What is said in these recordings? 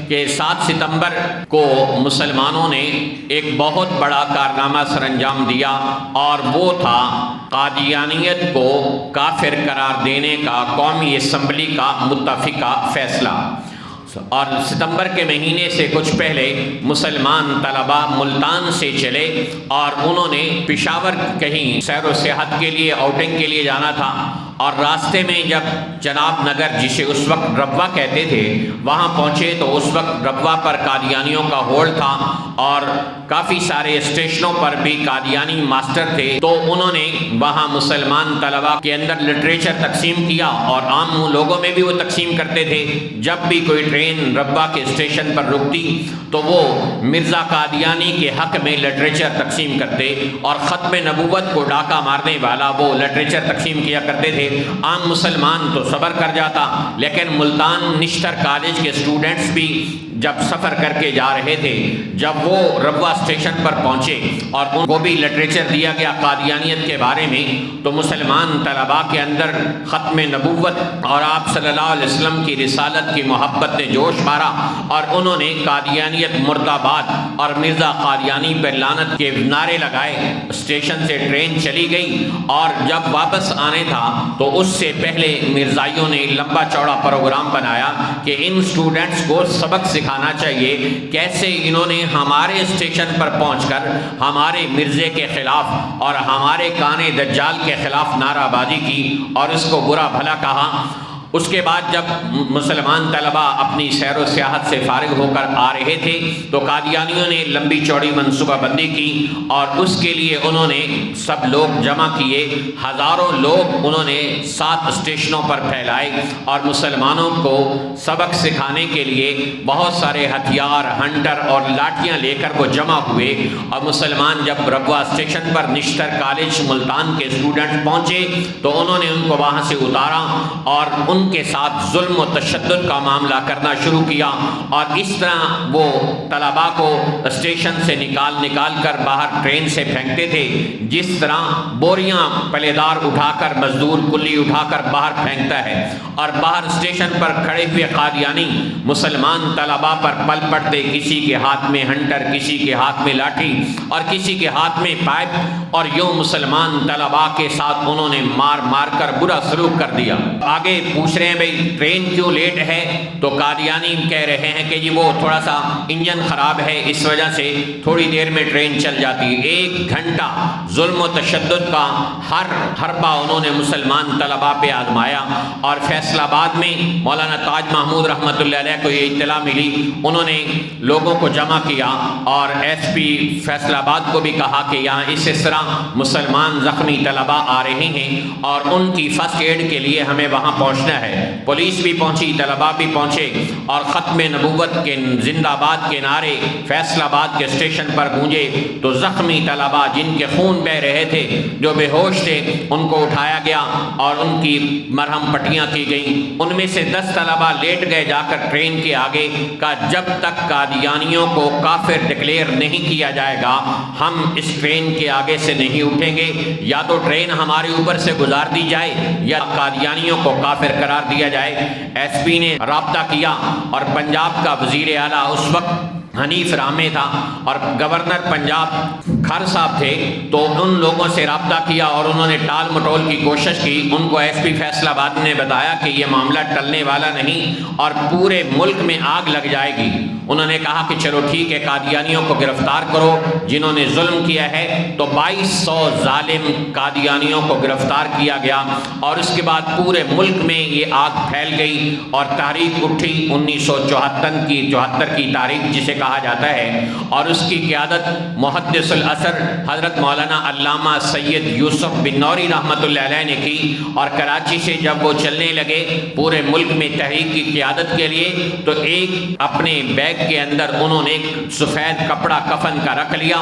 کہ 7 ستمبر کو مسلمانوں نے ایک بہت بڑا کارنامہ سر انجام دیا، اور وہ تھا قادیانیت کو کافر قرار دینے کا قومی اسمبلی کا متفقہ فیصلہ۔ اور ستمبر کے مہینے سے کچھ پہلے مسلمان طلباء ملتان سے چلے اور انہوں نے پشاور کہیں سیر و سیاحت کے لیے آؤٹنگ کے لیے جانا تھا، اور راستے میں جب جناب نگر، جسے اس وقت ربوہ کہتے تھے، وہاں پہنچے تو اس وقت ربوہ پر قادیانیوں کا ہول تھا، اور کافی سارے اسٹیشنوں پر بھی قادیانی ماسٹر تھے۔ تو انہوں نے وہاں مسلمان طلباء کے اندر لٹریچر تقسیم کیا، اور عام لوگوں میں بھی وہ تقسیم کرتے تھے۔ جب بھی کوئی ٹرین ربوہ کے اسٹیشن پر رکتی تو وہ مرزا قادیانی کے حق میں لٹریچر تقسیم کرتے، اور ختم نبوت کو ڈاکہ مارنے والا وہ لٹریچر تقسیم کیا کرتے تھے۔ عام مسلمان تو صبر کر جاتا، لیکن ملتان نشتر کالج کے اسٹوڈنٹس بھی جب سفر کر کے جا رہے تھے، جب وہ ربوہ اسٹیشن پر پہنچے اور ان کو بھی لٹریچر دیا گیا قادیانیت کے بارے میں، تو مسلمان طلباء کے اندر ختم نبوت اور آپ صلی اللہ علیہ وسلم کی رسالت کی محبت نے جوش مارا، اور انہوں نے قادیانیت مرد آباد اور مرزا قادیانی پر لعنت کے نعرے لگائے۔ اسٹیشن سے ٹرین چلی گئی، اور جب واپس آنے تھا تو اس سے پہلے مرزائیوں نے لمبا چوڑا پروگرام بنایا کہ ان اسٹوڈنٹس کو سبق سکھانا چاہیے، کیسے انہوں نے ہمارے اسٹیشن پر پہنچ کر ہمارے مرزے کے خلاف اور ہمارے کانے دجال کے خلاف نعرہ بازی کی اور اس کو برا بھلا کہا۔ اس کے بعد جب مسلمان طلباء اپنی سیر و سیاحت سے فارغ ہو کر آ رہے تھے تو قادیانیوں نے لمبی چوڑی منصوبہ بندی کی، اور اس کے لیے انہوں نے سب لوگ جمع کیے، ہزاروں لوگ انہوں نے 7 اسٹیشنوں پر پھیلائے، اور مسلمانوں کو سبق سکھانے کے لیے بہت سارے ہتھیار، ہنٹر اور لاٹھیاں لے کر وہ جمع ہوئے۔ اور مسلمان جب ربوہ اسٹیشن پر نشتر کالج ملتان کے اسٹوڈنٹ پہنچے تو انہوں نے ان کو وہاں سے اتارا اور ان کے ساتھ ظلم و تشدد کا معاملہ کرنا شروع کیا، اور اس طرح وہ طلباء کو اسٹیشن سے نکال کر باہر ٹرین سے پھینکتے تھے، جس طرح بوریاں پلےدار اٹھا کر، مزدور کلی اٹھا کر باہر پھینکتا ہے، اور باہر اسٹیشن پر کھڑے ہوئے قادیانی مسلمان طلباء پر پل پڑتے، کسی کے ہاتھ میں ہنٹر، کسی کے ہاتھ میں لاٹھی اور کسی کے ہاتھ میں پائپ، اور یوں مسلمان طلباء کے ساتھ انہوں نے مار کر برا سلوک کر دیا۔ آگے پوچھ رہے ہیں بھئی ٹرین کیوں لیٹ ہے، تو قادیانی کہہ رہے ہیں کہ جی وہ تھوڑا سا انجن خراب ہے، اس وجہ سے تھوڑی دیر میں ٹرین چل جاتی ہے۔ 1 گھنٹہ ظلم و تشدد کا ہر حربہ انہوں نے مسلمان طلباء پہ آزمایا، اور فیصل آباد میں مولانا تاج محمود رحمۃ اللہ علیہ کو یہ اطلاع ملی، انہوں نے لوگوں کو جمع کیا اور ایس پی فیصل آباد کو بھی کہا کہ یہاں اس طرح مسلمان زخمی طلباء آ رہے ہیں اور ان کی فرسٹ ایڈ کے لیے ہمیں وہاں پہنچنا ہے۔ پولیس بھی پہنچی، طلباء بھی پہنچے، اور ختم نبوت کے زندہ باد کے نعرے فیصل آباد کے اسٹیشن پر گونجے، تو زخمی طلباء جن کے خون بہ رہے تھے، جو بے ہوش تھے، ان کو اٹھایا گیا اور ان کی مرہم پٹیاں کی گئیں۔ ان میں سے 10 طلباء لیٹ گئے جا کر ٹرین کے آگے، کا جب تک قادیانیوں کو کافر ڈکلیئر نہیں کیا جائے گا ہم اس ٹرین کے آگے سے نہیں اٹھیں گے، یا تو ٹرین ہمارے اوپر سے گزار دی جائے یا قادیانیوں کو کافر قرار دیا جائے۔ ایس پی نے رابطہ کیا، اور پنجاب کا وزیر اعلیٰ اس وقت حنیف رامے تھا اور گورنر پنجاب کھر صاحب تھے، تو ان لوگوں سے رابطہ کیا اور انہوں نے ٹال مٹول کی کوشش کی۔ ان کو ایس پی فیصل آباد نے بتایا کہ یہ معاملہ ٹلنے والا نہیں اور پورے ملک میں آگ لگ جائے گی۔ انہوں نے کہا کہ چلو ٹھیک ہے، قادیانیوں کو گرفتار کرو جنہوں نے ظلم کیا ہے، تو 2200 ظالم قادیانیوں کو گرفتار کیا گیا، اور اس کے بعد پورے ملک میں یہ آگ پھیل گئی اور تحریک اٹھی 1974 کی تاریخ جسے کہا جاتا ہے، اور اس کی قیادت محدث الاثر حضرت مولانا علامہ سید یوسف بن نوری رحمۃ اللہ علیہ نے کی، اور کراچی سے جب وہ چلنے لگے پورے ملک میں تحریک کی قیادت کے لیے، تو ایک اپنے بیگ کے اندر انہوں نے ایک سفید کپڑا کفن کا رکھ لیا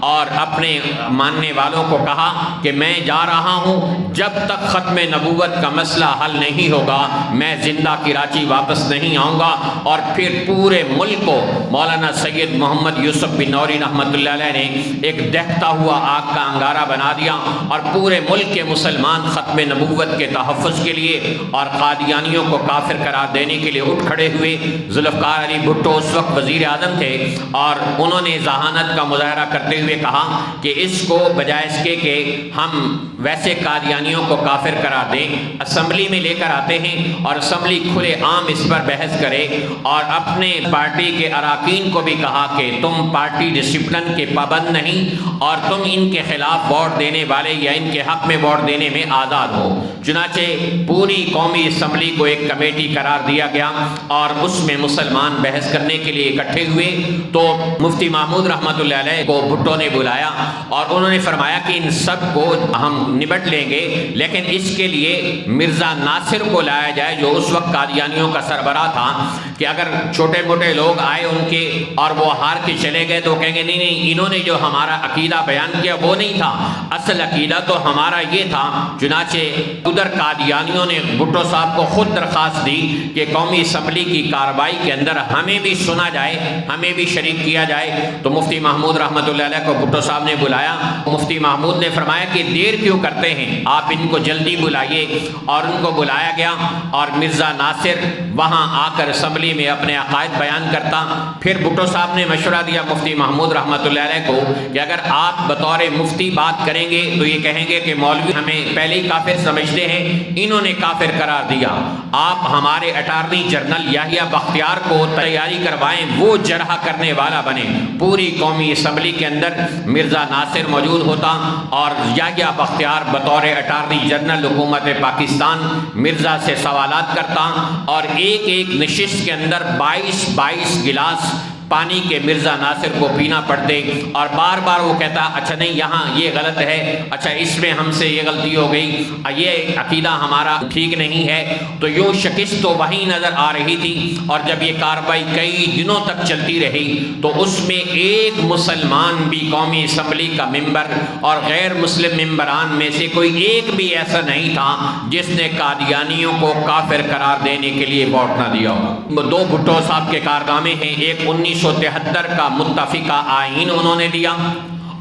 اور اپنے ماننے والوں کو کہا کہ میں جا رہا ہوں، جب تک ختم نبوت کا مسئلہ حل نہیں ہوگا میں زندہ کراچی واپس نہیں آؤں گا۔ اور پھر پورے ملک کو مولانا سید محمد یوسف بن نوری رحمۃ اللہ علیہ نے ایک دہتا ہوا آگ کا انگارہ بنا دیا اور پورے ملک کے مسلمان ختم نبوت کے تحفظ کے لیے اور قادیانیوں کو کافر قرار دینے کے لیے اٹھ کھڑے ہوئے۔ ذوالفقار علی بھٹو اس وقت وزیر اعظم تھے اور انہوں نے ذہانت کا مظاہرہ کرتے ہوئے کہا کہ اس کو بجائے اس کے کہ ہم ویسے قادیانیوں کو کافر قرار دیں، اسمبلی میں لے کر آتے ہیں اور اسمبلی کھلے عام اس پر بحث کرے، اور اپنے پارٹی کے اراکین کو بھی کہا کہ تم پارٹی ڈسپلن کے پابند نہیں اور تم ان کے خلاف ووٹ دینے والے یا ان کے حق میں ووٹ دینے میں آزاد ہو۔ چنانچہ پوری قومی اسمبلی کو ایک کمیٹی قرار دیا گیا اور اس میں مسلمان بحث کرنے کے لیے اکٹھے ہوئے۔ تو مفتی محمود رحمۃ اللہ علیہ کو بھٹو نے بلایا اور انہوں نے فرمایا کہ ان سب کو ہم نبٹ لیں گے، لیکن اس کے لیے مرزا ناصر کو لایا جائے جو اس وقت قادیانیوں کا سربراہ تھا، کہ اگر چھوٹے موٹے لوگ آئے ان کے اور وہ ہار کے چلے گئے تو کہیں گے نہیں نہیں انہوں نے جو ہمارا عقیدہ بیان کیا وہ نہیں تھا، اصل عقیدہ تو ہمارا یہ تھا۔ چنانچہ ادھر قادیانیوں نے بھٹو صاحب کو خود درخواست دی کہ قومی اسمبلی کی کارروائی کے اندر ہمیں بھی سنا جائے، ہمیں بھی شریک کیا جائے۔ تو مفتی محمود رحمۃ اللہ علیہ کو بھٹو صاحب نے بلایا۔ مفتی محمود نے فرمایا کہ دیر کیوں کرتے ہیں، آپ ان کو جلدی بلائیے، اور ان کو بلایا گیا اور مرزا ناصر وہاں آ کر اسمبلی میں اپنے عقائد بیان کرتا۔ پھر بھٹو صاحب نے مشورہ دیا مفتی محمود رحمۃ اللہ علیہ کو کہ اگر آپ بطور مفتی بات کریں گے تو یہ کہیں گے کہ مولوی ہمیں پہلے ہی کافر سمجھتے ہیں، انہوں نے کافر قرار دیا، آپ ہمارے اٹارنی جنرل یحییٰ بختیار کو تیاری کروائیں، وہ جرح کرنے والا بنے۔ پوری قومی اسمبلی کے اندر مرزا ناصر موجود ہوتا اور یحییٰ بختیار بطور اٹارنی جنرل حکومت پاکستان مرزا سے سوالات کرتا، اور ایک ایک نشست کے اندر 22 گلاس پانی کے مرزا ناصر کو پینا پڑتے، اور بار بار وہ کہتا اچھا نہیں یہاں یہ غلط ہے، اچھا اس میں ہم سے یہ غلطی ہو گئی، یہ عقیدہ ہمارا ٹھیک نہیں ہے۔ تو یوں شکست تو وہیں نظر آ رہی تھی، اور جب یہ کارروائی کئی دنوں تک چلتی رہی تو اس میں ایک مسلمان بھی قومی اسمبلی کا ممبر اور غیر مسلم ممبران میں سے کوئی ایک بھی ایسا نہیں تھا جس نے قادیانیوں کو کافر قرار دینے کے لیے ووٹ نہ دیا ہو۔ دو بھٹو صاحب کے کارنامے ہیں، ایک 1973 کا متفقہ آئین انہوں نے دیا،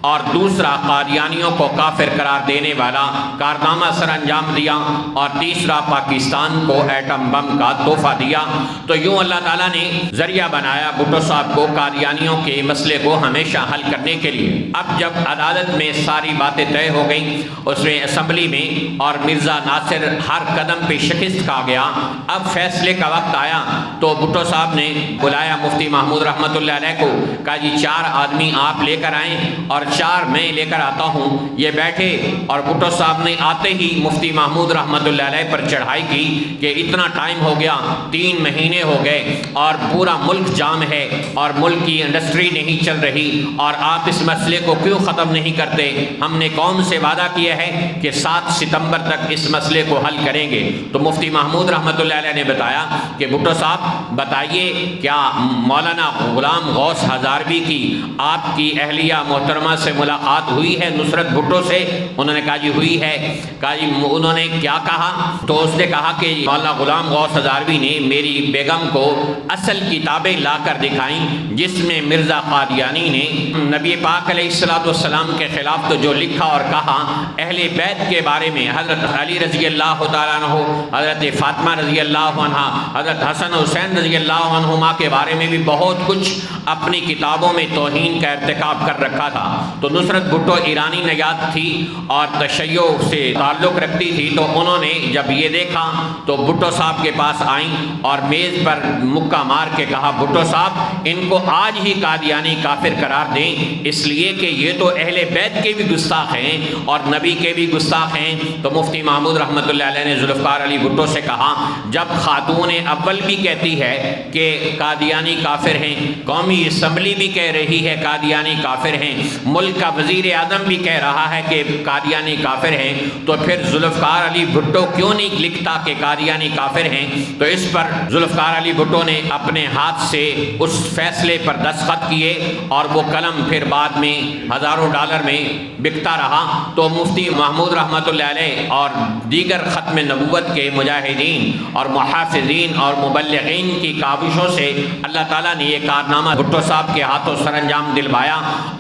اور دوسرا قادیانیوں کو کافر قرار دینے والا کارنامہ سر انجام دیا، اور تیسرا پاکستان کو ایٹم بم کا تحفہ دیا۔ تو یوں اللہ تعالیٰ نے ذریعہ بنایا بھٹو صاحب کو قادیانیوں کے مسئلے کو ہمیشہ حل کرنے کے لیے۔ اب جب عدالت میں ساری باتیں طے ہو گئیں، اس میں اسمبلی میں، اور مرزا ناصر ہر قدم پہ شکست کھا گیا، اب فیصلے کا وقت آیا تو بھٹو صاحب نے بلایا مفتی محمود رحمۃ اللہ علیہ کو، کہا جی 4 آدمی آپ لے کر آئیں اور 4 میں لے کر آتا ہوں۔ یہ بیٹھے اور بھٹو صاحب نے آتے ہی مفتی محمود رحمۃ اللہ علیہ پر چڑھائی کی کہ اتنا ٹائم ہو گیا، 3 مہینے ہو گئے اور پورا ملک جام ہے اور ملک کی انڈسٹری نہیں چل رہی، اور آپ اس مسئلے کو کیوں ختم نہیں کرتے؟ ہم نے قوم سے وعدہ کیا ہے کہ 7 ستمبر تک اس مسئلے کو حل کریں گے۔ تو مفتی محمود رحمۃ اللہ علیہ نے بتایا کہ بھٹو صاحب بتائیے کیا مولانا غلام غوث ہزاروی کی آپ کی اہلیہ محترمہ سے ملاقات ہوئی ہے نصرت بھٹو سے؟ انہوں نے کہا جی ہوئی ہے۔ کہا جی انہوں نے کیا کہا؟ تو اس نے کہا کہ مولانا غلام غوث ہزاروی نے میری بیگم کو اصل کتابیں لا کر دکھائیں جس میں مرزا قادیانی نے نبی پاک علیہ السلام کے خلاف تو جو لکھا اور کہا، اہل بیت کے بارے میں حضرت علی رضی اللہ تعالیٰ عنہ، حضرت فاطمہ رضی اللہ عنہ، حضرت حسن حسین رضی اللہ عنہما کے بارے میں بھی بہت کچھ اپنی کتابوں میں توہین کا ارتکاب کر رکھا تھا۔ تو نصرت بھٹو ایرانی نژاد تھی اور تشیع سے تعلق رکھتی تھی، تو انہوں نے جب یہ دیکھا تو بھٹو صاحب کے پاس آئیں اور میز پر مکہ مار کے کہا بھٹو صاحب ان کو آج ہی قادیانی کافر قرار دیں، اس لیے کہ یہ تو اہل بیت کے بھی گستاخ ہیں اور نبی کے بھی گستاخ ہیں۔ تو مفتی محمود رحمۃ اللہ علیہ نے ذوالفقار علی بھٹو سے کہا جب خاتون اول بھی کہتی ہے کہ قادیانی کافر ہیں، قومی اسمبلی بھی کہہ رہی ہے قادیانی کافر ہیں، ملک کا وزیر اعظم بھی کہہ رہا ہے کہ قادیانی کافر ہیں، تو پھر ذوالفقار علی بھٹو کیوں نہیں لکھتا کہ قادیانی کافر ہیں؟ تو اس پر ذوالفقار علی بھٹو نے اپنے ہاتھ سے اس فیصلے پر دستخط کیے، اور وہ قلم پھر بعد میں ہزاروں ڈالر میں بکتا رہا۔ تو مفتی محمود رحمۃ اللہ علیہ اور دیگر ختم نبوت کے مجاہدین اور محافظین اور مبلغین کی کاوشوں سے اللہ تعالیٰ نے یہ کارنامہ بھٹو صاحب کے ہاتھوں سر انجام دلوایا،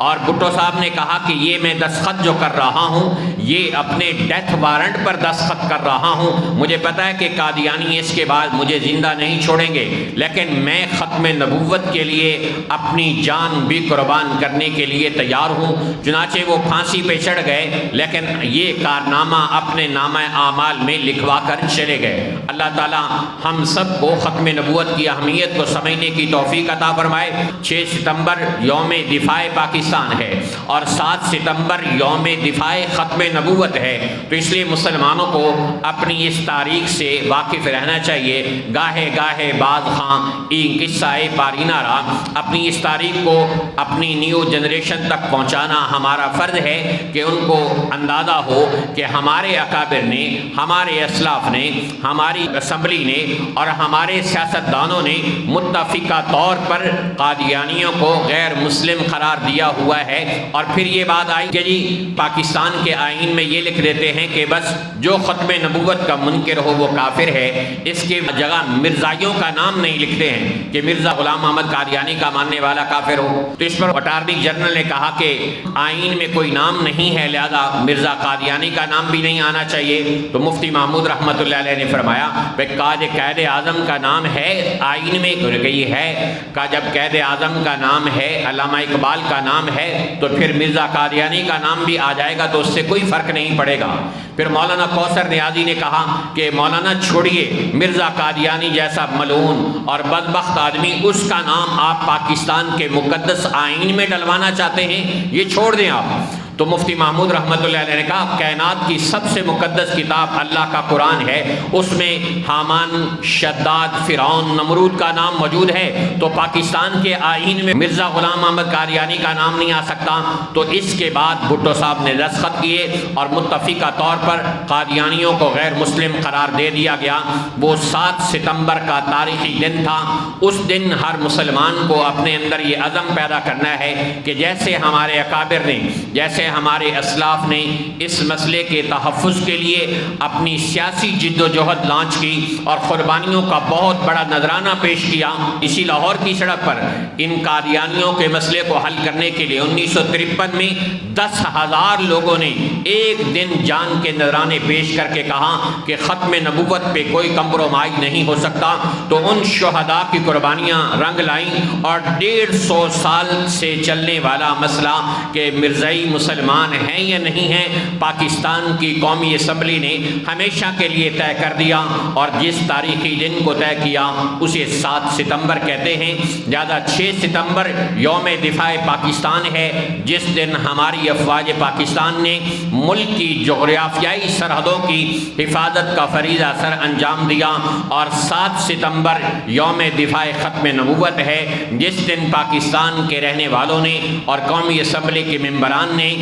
اور بھٹو صاحب صاحب نے کہا کہ یہ میں دستخط جو کر رہا ہوں یہ اپنے ڈیتھ وارنٹ پر دستخط کر رہا ہوں، مجھے پتہ ہے کہ قادیانی اس کے بعد مجھے زندہ نہیں چھوڑیں گے، لیکن میں ختم نبوت کے لیے اپنی جان بھی قربان کرنے کے لیے تیار ہوں۔ چنانچہ وہ پھانسی پہ چڑھ گئے، لیکن یہ کارنامہ اپنے نامہ اعمال میں لکھوا کر چلے گئے۔ اللہ تعالی ہم سب کو ختم نبوت کی اہمیت کو سمجھنے کی توفیق عطا فرمائے۔ 6 ستمبر یوم دفاع پاکستان ہے اور 7 ستمبر یوم دفاع ختم نبوت ہے، تو اس لیے مسلمانوں کو اپنی اس تاریخ سے واقف رہنا چاہیے۔ گاہے گاہے بعض خاں این قصہ پارینہ را، اپنی اس تاریخ کو اپنی نیو جنریشن تک پہنچانا ہمارا فرض ہے کہ ان کو اندازہ ہو کہ ہمارے اکابر نے، ہمارے اسلاف نے، ہماری اسمبلی نے اور ہمارے سیاستدانوں نے متفقہ طور پر قادیانیوں کو غیر مسلم قرار دیا ہوا ہے، اور پھر یہ بات آئی کہ جی پاکستان کے آئین میں یہ لکھ دیتے ہیں کہ بس جو ختم نبوت کا منکر ہو وہ کافر ہے، اس کی جگہ مرزائیوں کا نام نہیں لکھتے ہیں کہ مرزا غلام محمد قادیانی کا ماننے والا کافر ہو۔ تو اس پر اٹارنی جنرل نے کہا کہ آئین میں کوئی نام نہیں ہے، لہذا مرزا قادیانی کا نام بھی نہیں آنا چاہیے۔ تو مفتی محمود رحمۃ اللہ علیہ نے فرمایا کہ قائد اعظم کا نام ہے آئین میں، یہ ہے کہ جب قائد اعظم کا نام ہے، علامہ اقبال کا نام ہے، تو پھر مرزا قادیانی کا نام بھی آ جائے گا تو اس سے کوئی فرق نہیں پڑے گا۔ پھر مولانا کوثر نیازی نے کہا کہ مولانا چھوڑیے، مرزا قادیانی جیسا ملعون اور بدبخت آدمی، اس کا نام آپ پاکستان کے مقدس آئین میں ڈلوانا چاہتے ہیں، یہ چھوڑ دیں آپ۔ تو مفتی محمود رحمۃ اللہ علیہ نے کہا کائنات کی سب سے مقدس کتاب اللہ کا قرآن ہے، اس میں حامان، شداد، فرعون، نمرود کا نام موجود ہے، تو پاکستان کے آئین میں مرزا غلام محمد قادیانی کا نام نہیں آ سکتا۔ تو اس کے بعد بھٹو صاحب نے دستخط کیے اور متفقہ طور پر قادیانیوں کو غیر مسلم قرار دے دیا گیا۔ وہ 7 ستمبر کا تاریخی دن تھا۔ اس دن ہر مسلمان کو اپنے اندر یہ عزم پیدا کرنا ہے کہ جیسے ہمارے اکابر نے، جیسے ہمارے اسلاف نے اس مسئلے کے تحفظ کے لیے اپنی سیاسی جد و جہد لانچ کی اور قربانیوں کا بہت بڑا نذرانہ پیش کیا، اسی لاہور کی سڑک پر ان قادیانیوں کے مسئلے کو حل کرنے کے لیے 1953 میں 10,000 لوگوں نے ایک دن جان کے نذرانے پیش کر کے کہا کہ ختم نبوت پہ کوئی کمپرومائز نہیں ہو سکتا۔ تو ان شہداء کی قربانیاں رنگ لائیں اور 150 سال سے چلنے والا مسئلہ کہ مرزائی مسلمان ہیں یا نہیں ہیں، پاکستان کی قومی اسمبلی نے ہمیشہ کے لیے طے کر دیا، اور جس تاریخی دن کو طے کیا اسے 7 ستمبر کہتے ہیں۔ لہٰذا 6 ستمبر یوم دفاع پاکستان ہے، جس دن ہماری افواج پاکستان نے ملک کی جغرافیائی سرحدوں کی حفاظت کا فریضہ سر انجام دیا، اور 7 ستمبر یوم دفاع ختم نبوت ہے، جس دن پاکستان کے رہنے والوں نے اور قومی اسمبلی کے ممبران نے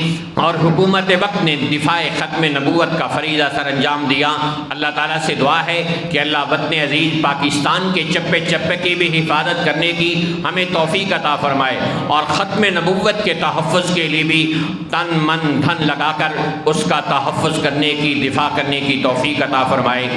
اور حکومت وقت نے دفاع ختم نبوت کا فریضہ سر انجام دیا۔ اللہ تعالیٰ سے دعا ہے کہ اللہ وطن عزیز پاکستان کے چپے چپے کی بھی حفاظت کرنے کی ہمیں توفیق عطا فرمائے، اور ختم نبوت کے تحفظ کے لیے بھی تن من دھن لگا کر اس کا تحفظ کرنے کی، دفاع کرنے کی توفیق عطا فرمائے۔